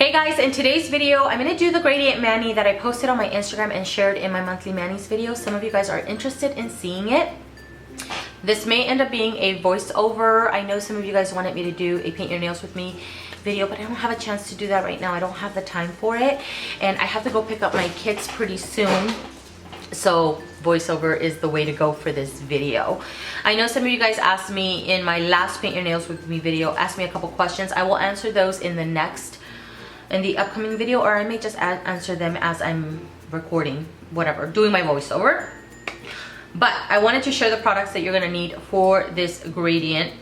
Hey guys, in today's video, I'm going to do the gradient mani that I posted on my Instagram and shared in my monthly manis video. Some of you guys are interested in seeing it. This may end up being a voiceover. I know some of you guys wanted me to do a paint your nails with me video, but I don't have a chance to do that right now. I don't have the time for it, and I have to go pick up my kids pretty soon. So voiceover is the way to go for this video. I know some of you guys asked me in my last paint your nails with me video, asked me a couple questions. I will answer those in the upcoming video, or I may just answer them as I'm recording, whatever, doing my voiceover. But I wanted to share the products that you're gonna need for this gradient.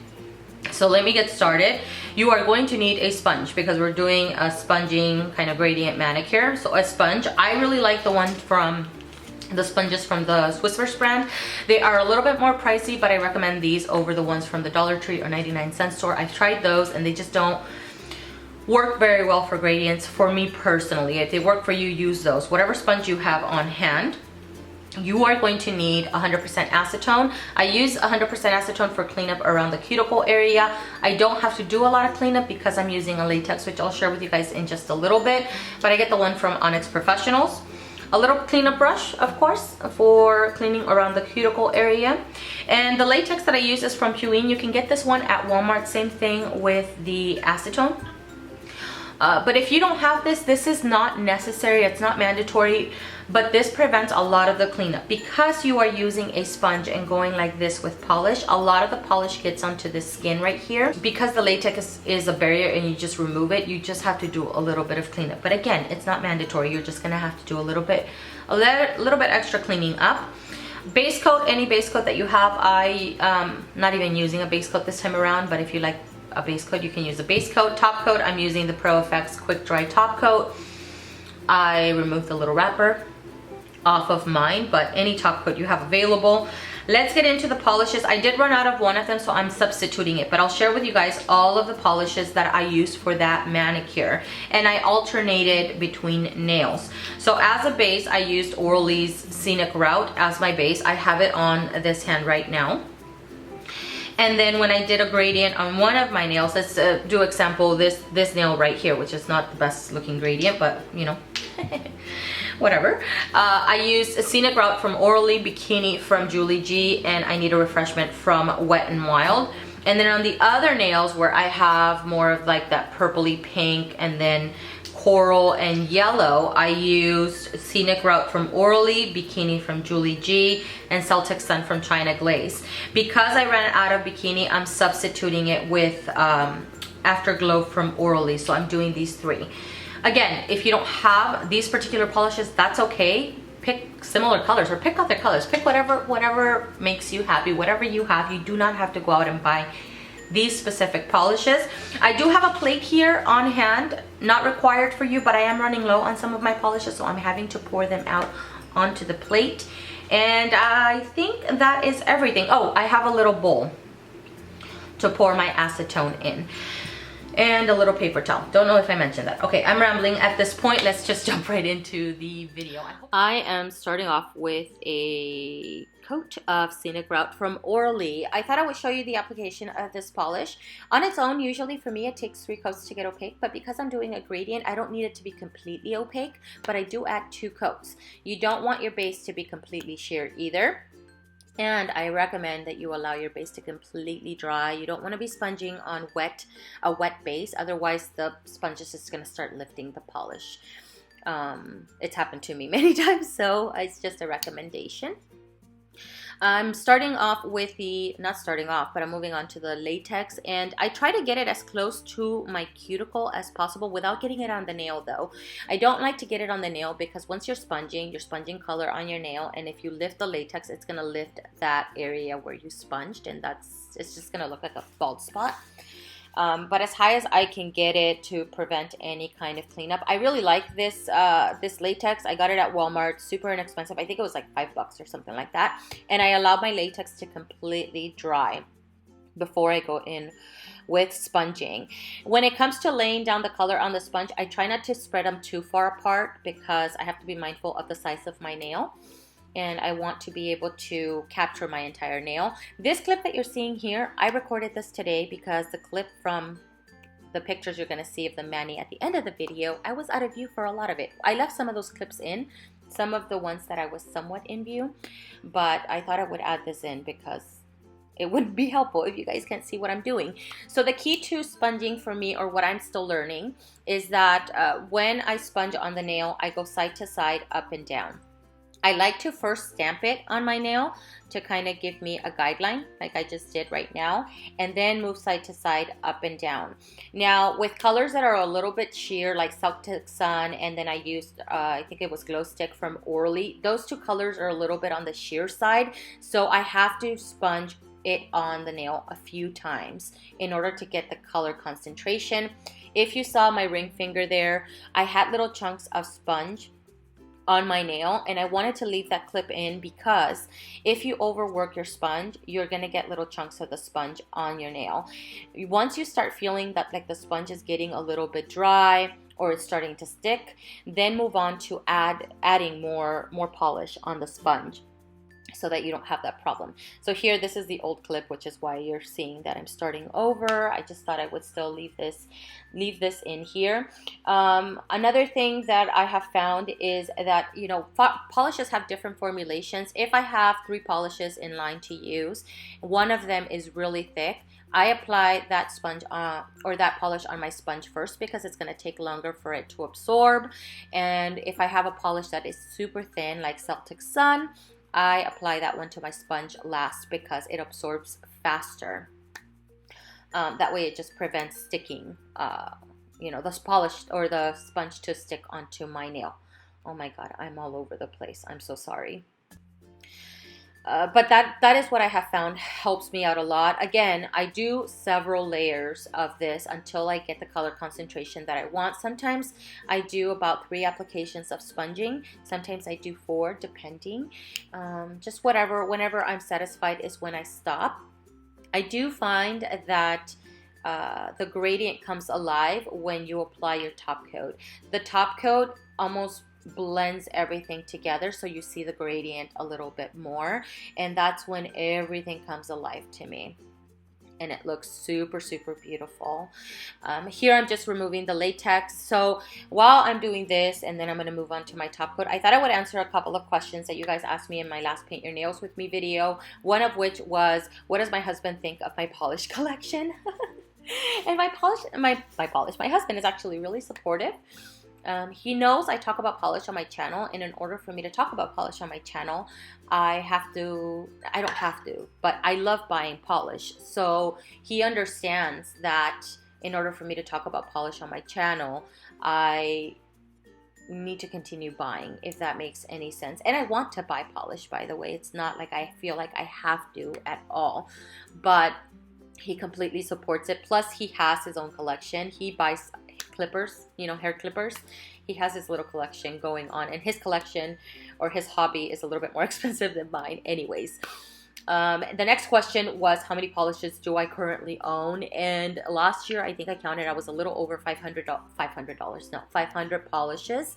So let me get started. You are going to need a sponge because we're doing a sponging kind of gradient manicure. So a sponge, I really like the sponges from the Swispers brand. They are a little bit more pricey, but I recommend these over the ones from the Dollar Tree or 99-cent store. I've tried those and they just don't work very well for gradients for me personally. If they work for you, use those. Whatever sponge you have on hand. You are going to need 100% acetone. I use 100% acetone for cleanup around the cuticle area. I don't have to do a lot of cleanup because I'm using a latex, which I'll share with you guys in just a little bit. But I get the one from ONYX Professionals. A little cleanup brush, of course, for cleaning around the cuticle area. And the latex that I use is from Pueen. You can get this one at Walmart. Same thing with the acetone. But if you don't have this is not necessary, it's not mandatory, but this prevents a lot of the cleanup. Because you are using a sponge and going like this with polish, a lot of the polish gets onto the skin right here. Because the latex is a barrier and you just remove it, you just have to do a little bit of cleanup. But again, it's not mandatory. You're just gonna have to do a little bit extra cleaning up. Base coat, any base coat that you have. Not even using a base coat this time around, but if you like a base coat, you can use a base coat. Top coat, I'm using the Pro Effects Quick Dry Top Coat. I removed the little wrapper off of mine, but any top coat you have available. Let's get into the polishes. I did run out of one of them, so I'm substituting it, but I'll share with you guys all of the polishes that I used for that manicure, and I alternated between nails. So as a base, I used Orly's Scenic Route as my base. I have it on this hand right now. And then when I did a gradient on one of my nails, let's do example this nail right here, which is not the best looking gradient, but you know, whatever. I used a Scenic Route from Orly, Bikini from JulieG, and I Need a Refreshment from Wet n Wild. And then on the other nails where I have more of like that purpley pink and then coral and yellow, I used Scenic Route from Orly, Bikini from JulieG, and Celtic Sun from China Glaze. Because I ran out of Bikini, I'm substituting it with Afterglow from Orly. So I'm doing these three. Again, if you don't have these particular polishes, that's okay. Pick similar colors or pick other colors. Pick whatever makes you happy, whatever you have. You do not have to go out and buy these specific polishes. I do have a plate here on hand, not required for you, but I am running low on some of my polishes, so I'm having to pour them out onto the plate. And I think that is everything. Oh, I have a little bowl to pour my acetone in. And a little paper towel. Don't know if I mentioned that. Okay, I'm rambling at this point. Let's just jump right into the video. I am starting off with a coat of Scenic Route from Orly. I thought I would show you the application of this polish. On its own, usually for me, it takes 3 coats to get opaque, but because I'm doing a gradient, I don't need it to be completely opaque, but I do add 2 coats. You don't want your base to be completely sheer either. And I recommend that you allow your base to completely dry. You don't want to be sponging on a wet base, otherwise the sponge is just going to start lifting the polish. It's happened to me many times, so it's just a recommendation. I'm starting off with but I'm moving on to the latex, and I try to get it as close to my cuticle as possible without getting it on the nail though. I don't like to get it on the nail because once you're sponging color on your nail, and if you lift the latex, it's gonna lift that area where you sponged, and it's just gonna look like a bald spot. But as high as I can get it to prevent any kind of cleanup. I really like this latex. I got it at Walmart, super inexpensive. I think it was like $5 or something like that. And I allowed my latex to completely dry before I go in with sponging. When it comes to laying down the color on the sponge, I try not to spread them too far apart because I have to be mindful of the size of my nail. And I want to be able to capture my entire nail. This clip that you're seeing here, I recorded this today because the clip from the pictures you're going to see of the mani at the end of the video, I was out of view for a lot of it. I left some of those clips in, some of the ones that I was somewhat in view, but I thought I would add this in because it would be helpful if you guys can't see what I'm doing. So the key to sponging for me, or what I'm still learning, is that when I sponge on the nail, I go side to side, up and down. I like to first stamp it on my nail to kind of give me a guideline, like I just did right now, and then move side to side, up and down. Now, with colors that are a little bit sheer, like Celtic Sun, and then I used, I think it was Glow Stick from Orly, those two colors are a little bit on the sheer side, so I have to sponge it on the nail a few times in order to get the color concentration. If you saw my ring finger there, I had little chunks of sponge on my nail, and I wanted to leave that clip in because if you overwork your sponge, you're gonna get little chunks of the sponge on your nail. Once you start feeling that like the sponge is getting a little bit dry or it's starting to stick, then move on to adding more polish on the sponge, so that you don't have that problem. So here, this is the old clip, which is why you're seeing that I'm starting over. I just thought I would still leave this in here. Another thing that I have found is that, you know, polishes have different formulations. If I have 3 polishes in line to use, one of them is really thick, I apply that sponge or that polish on my sponge first because it's going to take longer for it to absorb. And if I have a polish that is super thin, like Celtic Sun, I apply that one to my sponge last because it absorbs faster. That way it just prevents sticking, you know, the polish or the sponge to stick onto my nail. Oh my God, I'm all over the place. I'm so sorry. But that is what I have found helps me out a lot. Again, I do several layers of this until I get the color concentration that I want. Sometimes I do about 3 applications of sponging. Sometimes I do 4, depending. Just whenever I'm satisfied is when I stop. I do find that the gradient comes alive when you apply your top coat. The top coat almost blends everything together, so you see the gradient a little bit more, and that's when everything comes alive to me, and it looks super beautiful. Here I'm just removing the latex. So while I'm doing this, and then I'm going to move on to my top coat, I thought I would answer a couple of questions that you guys asked me in my last Paint Your Nails With Me video, one of which was, what does my husband think of my polish collection? And my husband is actually really supportive. He knows I talk about polish on my channel, and in order for me to talk about polish on my channel, I don't have to, but I love buying polish. So he understands that in order for me to talk about polish on my channel, I need to continue buying, if that makes any sense. And I want to buy polish, by the way. It's not like I feel like I have to at all, but he completely supports it. Plus, he has his own collection. He buys clippers, you know, hair clippers. He has his little collection going on, and his collection or his hobby is a little bit more expensive than mine anyways. The next question was, how many polishes do I currently own? And last year, I think I counted, I was a little over $500 polishes.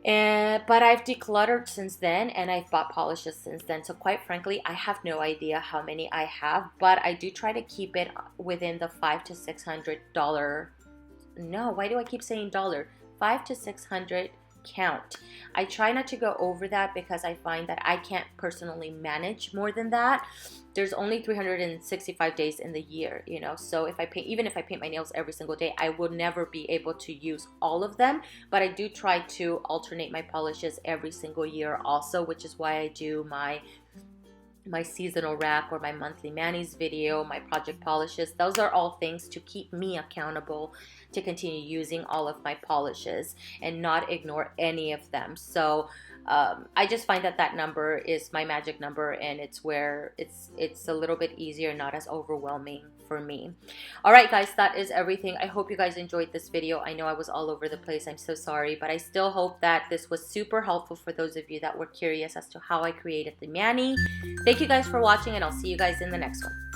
But I've decluttered since then, and I've bought polishes since then. So quite frankly, I have no idea how many I have, but I do try to keep it within the $500 to $600. No, why do I keep saying dollar? $500 to $600 count. I try not to go over that because I find that I can't personally manage more than that. There's only 365 days in the year, you know, so even if I paint my nails every single day, I will never be able to use all of them. But I do try to alternate my polishes every single year also, which is why I do my seasonal rack or my monthly manis video, my project polishes. Those are all things to keep me accountable to continue using all of my polishes and not ignore any of them. So I just find that number is my magic number, and it's where it's a little bit easier, not as overwhelming for me. All right, guys, that is everything. I hope you guys enjoyed this video. I know I was all over the place. I'm so sorry, but I still hope that this was super helpful for those of you that were curious as to how I created the mani. Thank you guys for watching, and I'll see you guys in the next one.